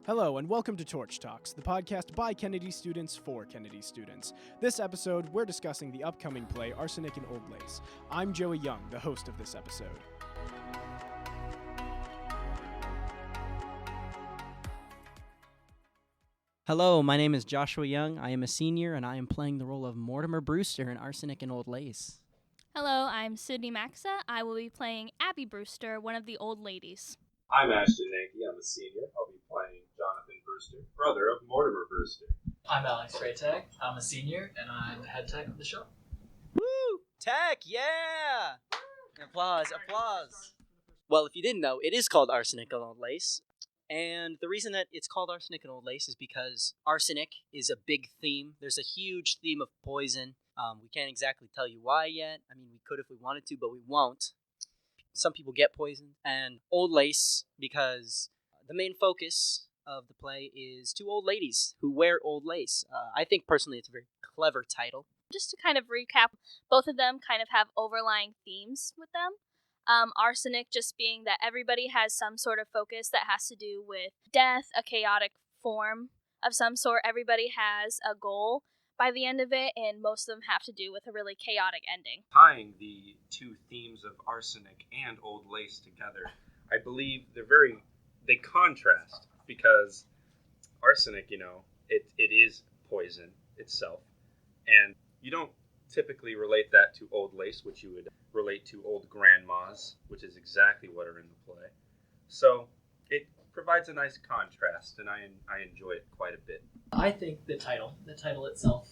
Hello, and welcome to Torch Talks, the podcast by Kennedy students for Kennedy students. This episode, we're discussing the upcoming play Arsenic and Old Lace. I'm Joey Young, the host of this episode. Hello, my name is Joshua Young. I am a senior, and I am playing the role of Mortimer Brewster in Arsenic and Old Lace. Hello, I'm Sydney Maxa. I will be playing Abby Brewster, one of the old ladies. I'm Ashton Nanke. I'm a senior. I'll be playing Johnathan Brewster, brother of Mortimer Brewster. I'm Alex Freytag. I'm a senior, and I'm the head tech of the show. Woo! Tech, yeah! Applause. Well, if you didn't know, it is called Arsenic and Old Lace. And the reason that it's called Arsenic and Old Lace is because arsenic is a big theme. There's a huge theme of poison. We can't exactly tell you why yet. I mean, we could if we wanted to, but we won't. Some people get poisoned. And Old Lace, because the main focus of the play is two old ladies who wear old lace. I think personally it's a very clever title. Just to kind of recap, both of them kind of have overlying themes with them. Arsenic just being that everybody has some sort of focus that has to do with death, a chaotic form of some sort. Everybody has a goal by the end of it, and most of them have to do with a really chaotic ending. Tying the two themes of arsenic and old lace together, I believe they contrast, because arsenic, it is poison itself, and you don't typically relate that to old lace, which you would relate to old grandmas, which is exactly what are in the play. So it provides a nice contrast, and I enjoy it quite a bit. I think the title itself,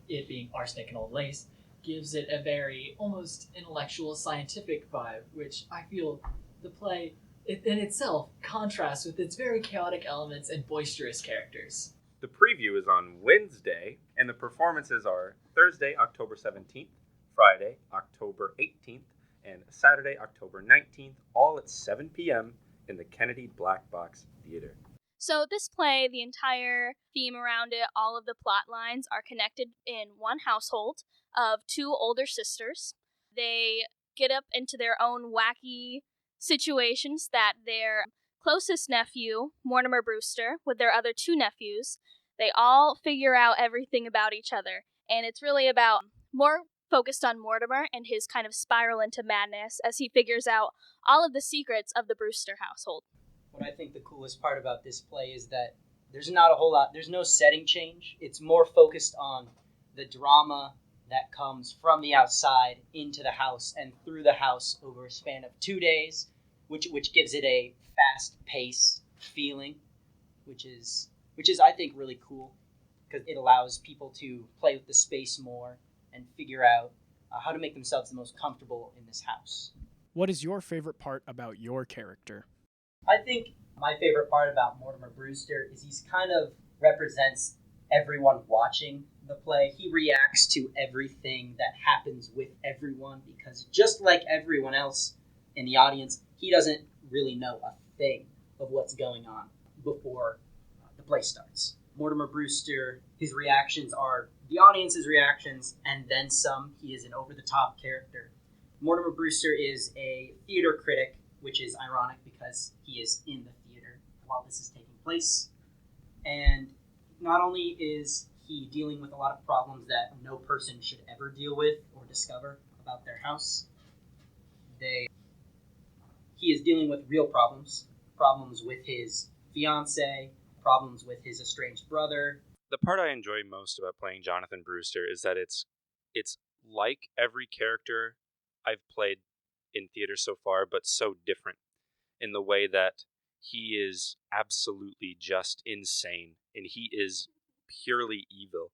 it being Arsenic and Old Lace, gives it a very almost intellectual, scientific vibe, which I feel the play in itself contrasts with its very chaotic elements and boisterous characters. The preview is on Wednesday, and the performances are Thursday, October 17th, Friday, October 18th, and Saturday, October 19th, all at 7 p.m. in the Kennedy Black Box Theater. So this play, the entire theme around it, all of the plot lines are connected in one household of two older sisters. They get up into their own wacky situations that their closest nephew, Mortimer Brewster, with their other two nephews, they all figure out everything about each other. And it's really about more focused on Mortimer and his kind of spiral into madness as he figures out all of the secrets of the Brewster household. What I think the coolest part about this play is that there's not a whole lot, there's no setting change. It's more focused on the drama that comes from the outside into the house and through the house over a span of 2 days, which gives it a fast pace feeling, which is I think really cool, because it allows people to play with the space more and figure out how to make themselves the most comfortable in this house. What is your favorite part about your character? I think my favorite part about Mortimer Brewster is he's kind of represents everyone watching the play. He reacts to everything that happens with everyone, because just like everyone else in the audience, he doesn't really know a thing of what's going on before the play starts. Mortimer Brewster, his reactions are the audience's reactions, and then some. He is an over-the-top character. Mortimer Brewster is a theater critic, which is ironic because he is in the theater while this is taking place. And not only is he dealing with a lot of problems that no person should ever deal with or discover about their house, he is dealing with real problems with his fiancée, problems with his estranged brother. The part I enjoy most about playing Johnathan Brewster is that it's like every character I've played in theater so far, but so different in the way that he is absolutely just insane, and he is purely evil.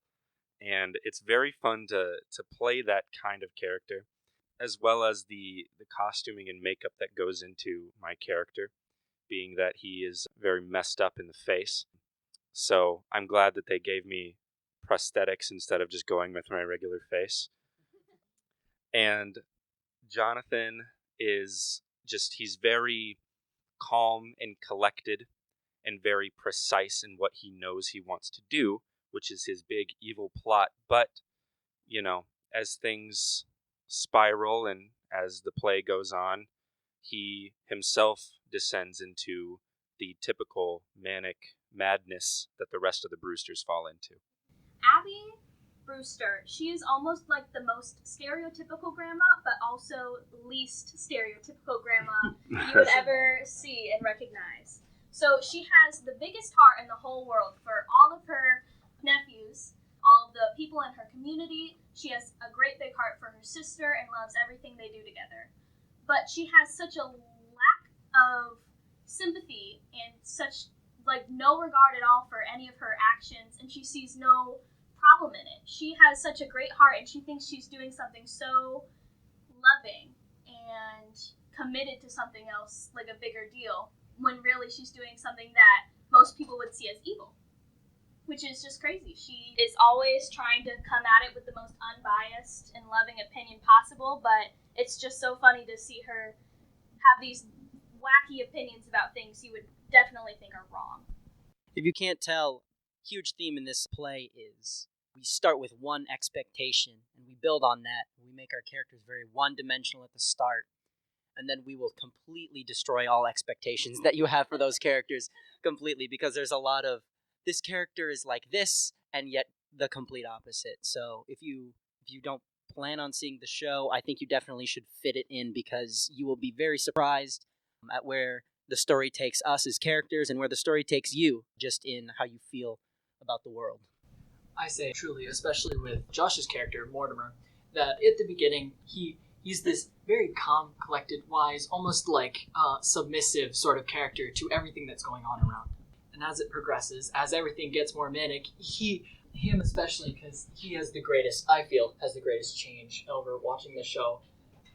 And it's very fun to play that kind of character, as well as the costuming and makeup that goes into my character, being that he is very messed up in the face. So I'm glad that they gave me prosthetics instead of just going with my regular face. And Johnathan is he's very calm and collected and very precise in what he knows he wants to do, which is his big evil plot. But, as things spiral and as the play goes on, he himself descends into the typical manic madness that the rest of the Brewsters fall into. Abby Brewster, she is almost like the most stereotypical grandma, but also least stereotypical grandma you would ever see and recognize. So she has the biggest heart in the whole world for all of her nephews, all of the people in her community. She has a great big heart for her sister and loves everything they do together. But she has such a lack of sympathy and such no regard at all for any of her actions, and she sees no problem in it. She has such a great heart, and she thinks she's doing something so loving and committed to something else, like a bigger deal, when really she's doing something that most people would see as evil, which is just crazy. She is always trying to come at it with the most unbiased and loving opinion possible, but it's just so funny to see her have these wacky opinions about things you would definitely think are wrong. If you can't tell, huge theme in this play is we start with one expectation and we build on that. We make our characters very one-dimensional at the start, and then we will completely destroy all expectations that you have for those characters completely, because there's a lot of this character is like this and yet the complete opposite. So if you don't plan on seeing the show, I think you definitely should fit it in, because you will be very surprised at where the story takes us as characters and where the story takes you, just in how you feel about the world. I say truly, especially with Josh's character, Mortimer, that at the beginning, he's this very calm, collected, wise, almost like submissive sort of character to everything that's going on around him. And as it progresses, as everything gets more manic, him especially, because he has the greatest change over watching the show,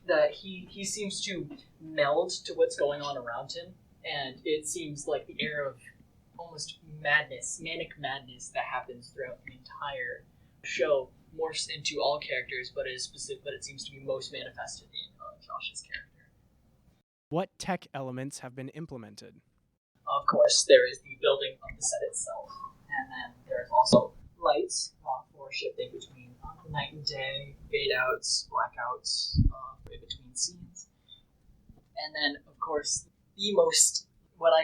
that he seems to meld to what's going on around him, and it seems like the air of almost madness, manic madness that happens throughout the entire show morphs into all characters, but it seems to be most manifested in Josh's character. What tech elements have been implemented? Of course, there is the building of the set itself, and then there's also lights for shifting between night and day, fade outs, blackouts, in between scenes. And then, of course, what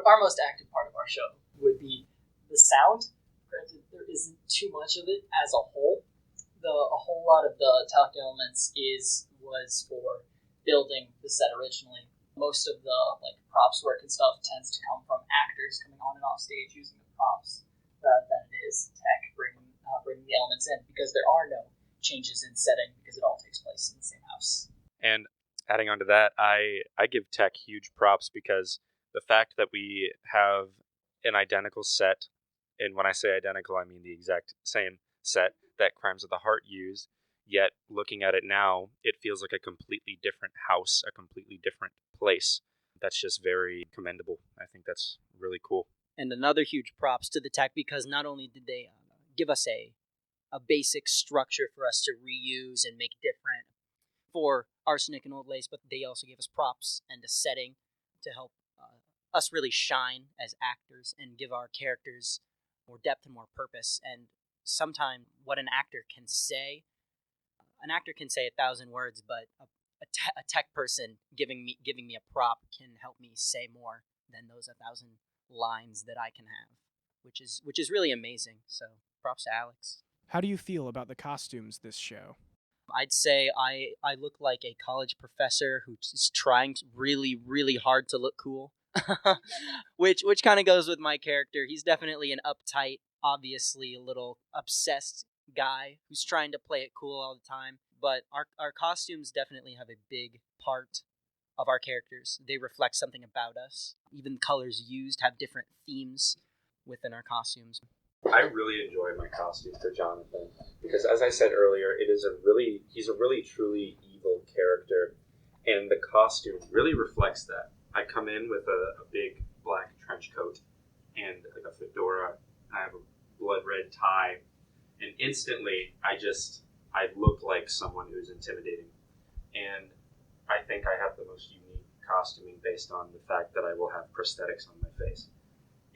our most active part of our show would be the sound. Granted, there isn't too much of it as a whole. A whole lot of the tech elements was for building the set originally. Most of the props work and stuff tends to come from actors coming on and off stage using the props, rather than it is tech bringing the elements in, because there are no changes in setting, because it all takes place in the same house. And adding on to that, I give tech huge props, because the fact that we have an identical set, and when I say identical, I mean the exact same set that Crimes of the Heart used, yet looking at it now, it feels like a completely different house, a completely different place. That's just very commendable. I think that's really cool. And another huge props to the tech, because not only did they give us a basic structure for us to reuse and make different for Arsenic and Old Lace, but they also gave us props and a setting to help us really shine as actors and give our characters more depth and more purpose. And sometimes what an actor can say 1,000 words, but a tech person giving me a prop can help me say more than those 1,000 lines that I can have, which is really amazing. So props to Alex. How do you feel about the costumes this show? I'd say I look like a college professor who is trying really, really hard to look cool, which kind of goes with my character. He's definitely an uptight, obviously a little obsessed guy who's trying to play it cool all the time. But our costumes definitely have a big part of our characters. They reflect something about us. Even colors used have different themes within our costumes. I really enjoy my costume for Johnathan, because as I said earlier, he's a really truly evil character, and the costume really reflects that. I come in with a big black trench coat and like a fedora. I have a blood red tie, and instantly I look like someone who's intimidating. And I think I have the most unique costuming based on the fact that I will have prosthetics on my face.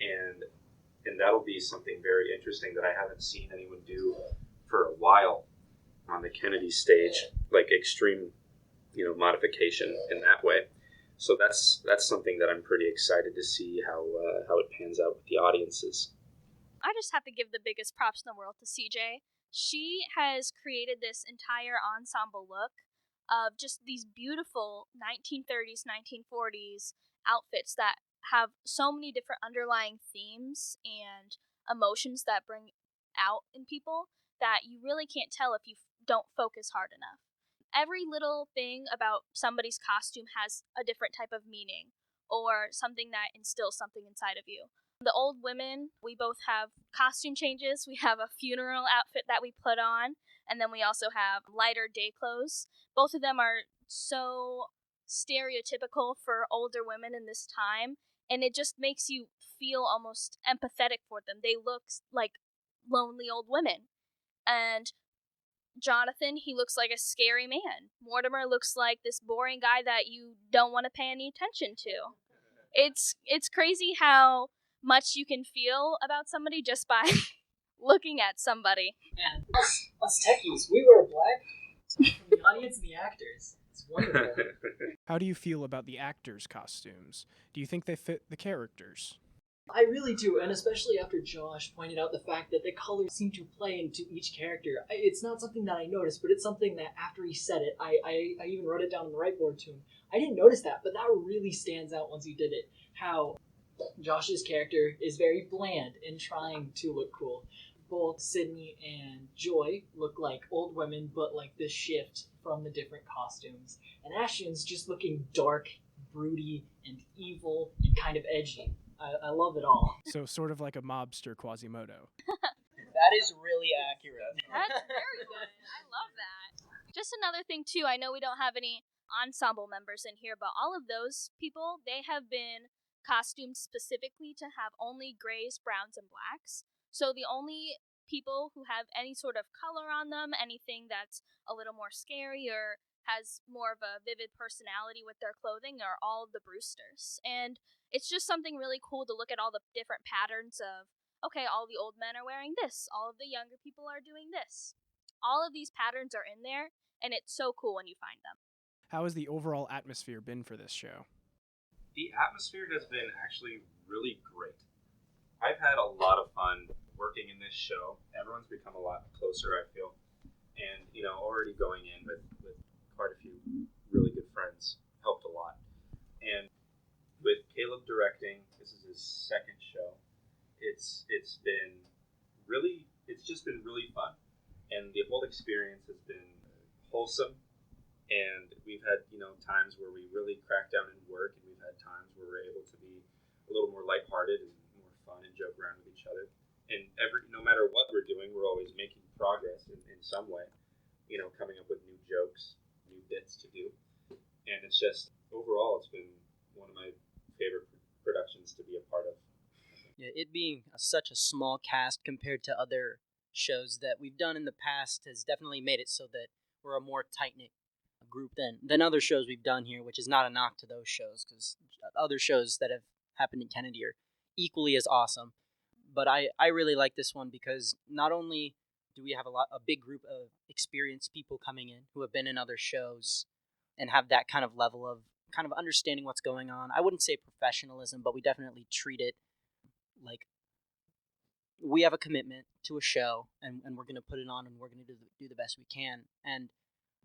And that'll be something very interesting that I haven't seen anyone do for a while on the Kennedy stage, like extreme, modification in that way. So that's something that I'm pretty excited to see how it pans out with the audiences. I just have to give the biggest props in the world to CJ. She has created this entire ensemble look of just these beautiful 1930s, 1940s outfits that have so many different underlying themes and emotions that bring out in people that you really can't tell if you don't focus hard enough. Every little thing about somebody's costume has a different type of meaning or something that instills something inside of you. The old women, we both have costume changes. We have a funeral outfit that we put on, and then we also have lighter day clothes. Both of them are so stereotypical for older women in this time, and it just makes you feel almost empathetic for them. They look like lonely old women. And Johnathan, he looks like a scary man. Mortimer looks like this boring guy that you don't want to pay any attention to. It's crazy how much you can feel about somebody just by looking at somebody. And us techies, we wear black from the audience and the actors. It's wonderful. How do you feel about the actors' costumes? Do you think they fit the characters? I really do, and especially after Josh pointed out the fact that the colors seem to play into each character. It's not something that I noticed, but it's something that after he said it, I even wrote it down on the whiteboard to him. I didn't notice that, but that really stands out once he did it. How Josh's character is very bland in trying to look cool. Both Sydney and Joy look like old women, but like this shift from the different costumes. And Ashton's just looking dark, broody, and evil, and kind of edgy. I love it all. So sort of like a mobster Quasimodo. That is really accurate. That's very good. I love that. Just another thing, too, I know we don't have any ensemble members in here, but all of those people, they have been costumed specifically to have only grays, browns, and blacks. So the only people who have any sort of color on them, anything that's a little more scary or has more of a vivid personality with their clothing, are all of the Brewsters. And it's just something really cool to look at all the different patterns of, okay, all the old men are wearing this, all of the younger people are doing this. All of these patterns are in there, and it's so cool when you find them. How has the overall atmosphere been for this show? The atmosphere has been actually really great. I've had a lot of fun working in this show. Everyone's become a lot closer, I feel. And, already going in with quite a few really good friends helped a lot. And with Caleb directing, this is his second show. It's just been really fun, and the whole experience has been wholesome. And we've had times where we really crack down and work, and we've had times where we're able to be a little more lighthearted and more fun and joke around with each other. And no matter what we're doing, we're always making progress in some way. Coming up with new jokes, new bits to do, and it's just overall, it's been one of my favorite productions to be a part of. Yeah, it being such a small cast compared to other shows that we've done in the past has definitely made it so that we're a more tight-knit group than other shows we've done here, which is not a knock to those shows, because other shows that have happened in Kennedy are equally as awesome. But I really like this one because not only do we have a big group of experienced people coming in who have been in other shows and have that kind of level of kind of understanding what's going on. I wouldn't say professionalism, but we definitely treat it like we have a commitment to a show, and we're going to put it on, and we're going to do the best we can. And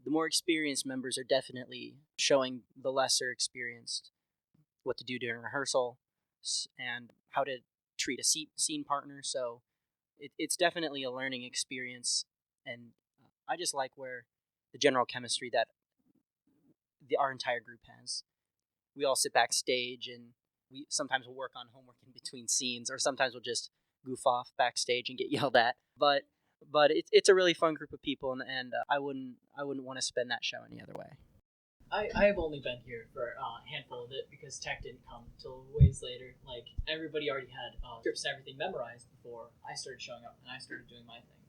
the more experienced members are definitely showing the lesser experienced what to do during rehearsal and how to treat a scene partner. So it's definitely a learning experience, and I just like where the general chemistry that our entire group has. We all sit backstage, and we sometimes will work on homework in between scenes, or sometimes we'll just goof off backstage and get yelled at. But it's a really fun group of people, and I wouldn't want to spend that show any other way. I have only been here for a handful of it because Tech didn't come till ways later. Like, everybody already had scripts and everything memorized before I started showing up and I started doing my thing.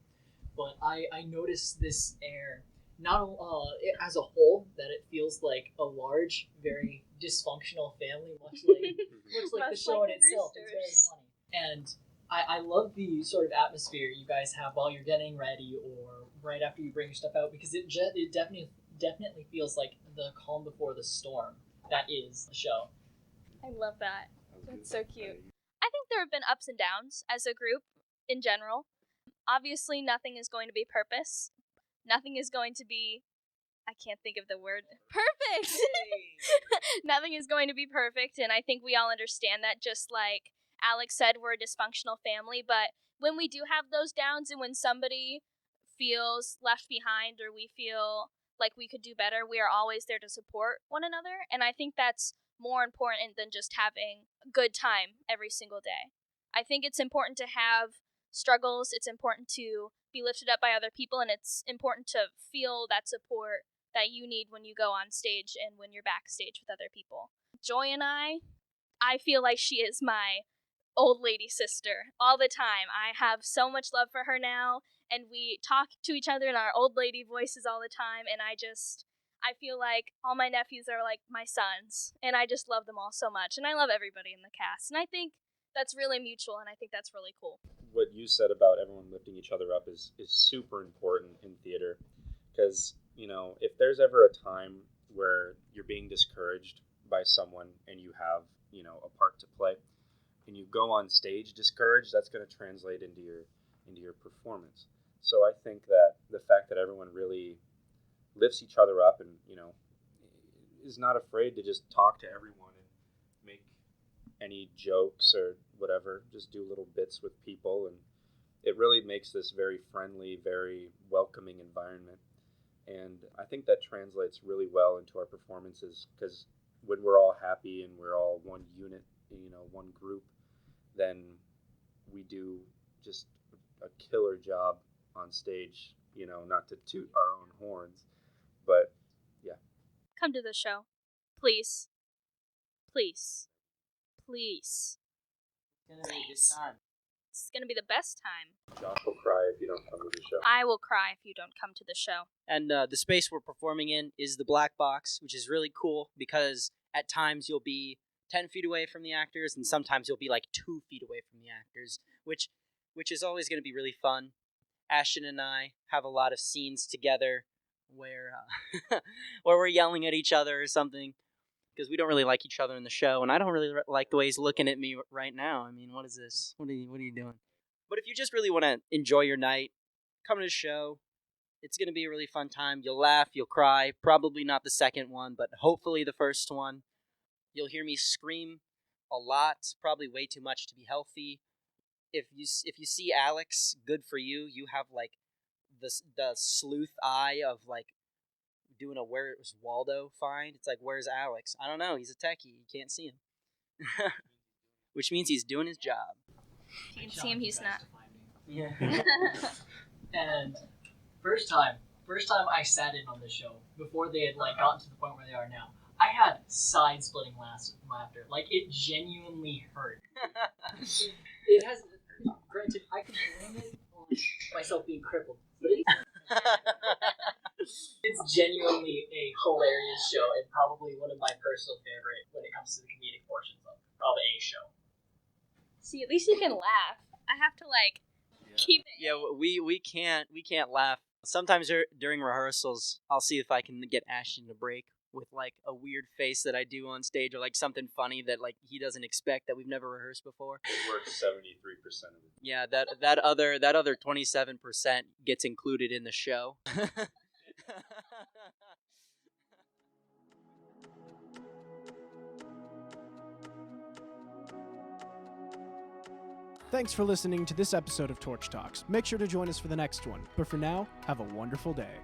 But I noticed this air, not as a whole, that it feels like a large, very dysfunctional family, much like the show in itself. It's very funny. And I love the sort of atmosphere you guys have while you're getting ready or right after you bring your stuff out, because it definitely feels like the calm before the storm. that is the show. I love that. That's so cute. I think there have been ups and downs as a group in general. Obviously, nothing is going to be purpose. Nothing is going to be, I can't think of the word, perfect! Nothing is going to be perfect, and I think we all understand that. Just like Alex said, we're a dysfunctional family, but when we do have those downs and when somebody feels left behind or we feel like we could do better, we are always there to support one another, and I think that's more important than just having a good time every single day. I think it's important to have struggles, it's important to be lifted up by other people, and it's important to feel that support that you need when you go on stage and when you're backstage with other people. Joy and I feel like she is my old lady sister all the time. I have so much love for her now, and we talk to each other in our old lady voices all the time, and I feel like all my nephews are like my sons, and I just love them all so much, and I love everybody in the cast, and I think that's really mutual, and I think that's really cool. What you said about everyone lifting each other up is super important in theater, because, you know, if there's ever a time where you're being discouraged by someone and you have, you know, a part to play, and you go on stage discouraged, that's going to translate into your performance. So I think that the fact that everyone really lifts each other up and, you know, is not afraid to just talk to everyone and make any jokes or whatever, just do little bits with people, and it really makes this very friendly, very welcoming environment. And I think that translates really well into our performances, because when we're all happy and we're all one unit, you know, one group, then we do just a killer job on stage, you know, not to toot our own horns, but yeah. Come to the show. Please. Please. Please. It's going to be a good time. It's going to be the best time. Josh will cry if you don't come to the show. I will cry if you don't come to the show. And the space we're performing in is the black box, which is really cool because at times you'll be 10 feet away from the actors, and sometimes you'll be like 2 feet away from the actors, which is always going to be really fun. Ashton and I have a lot of scenes together where where we're yelling at each other or something, because we don't really like each other in the show, and I don't really like the way he's looking at me right now. I mean, what is this? What are you doing? But if you just really want to enjoy your night, come to the show. It's going to be a really fun time. You'll laugh, you'll cry. Probably not the second one, but hopefully the first one. You'll hear me scream a lot, probably way too much to be healthy. If you see Alex, good for you. You have like the sleuth eye of like doing a "Where's Waldo" find. It's like, where's Alex? I don't know. He's a techie. You can't see him. Which means he's doing his job. You can see him, he's not. Yeah. And first time I sat in on the show, before they had like gotten to the point where they are now, I had side-splitting laughter. Like, it genuinely hurt. It has, granted, I can blame it on myself being crippled. It's genuinely a hilarious show, and probably one of my personal favorite when it comes to the comedic portions of a show. See, at least you can laugh. I have to keep it. Yeah, we can't laugh. Sometimes during rehearsals, I'll see if I can get Ashton to break with like a weird face that I do on stage, or like something funny that like he doesn't expect that we've never rehearsed before. It works 73% of it. Yeah, that other 27% gets included in the show. Thanks for listening to this episode of Torch Talks. Make sure to join us for the next one. But for now, have a wonderful day.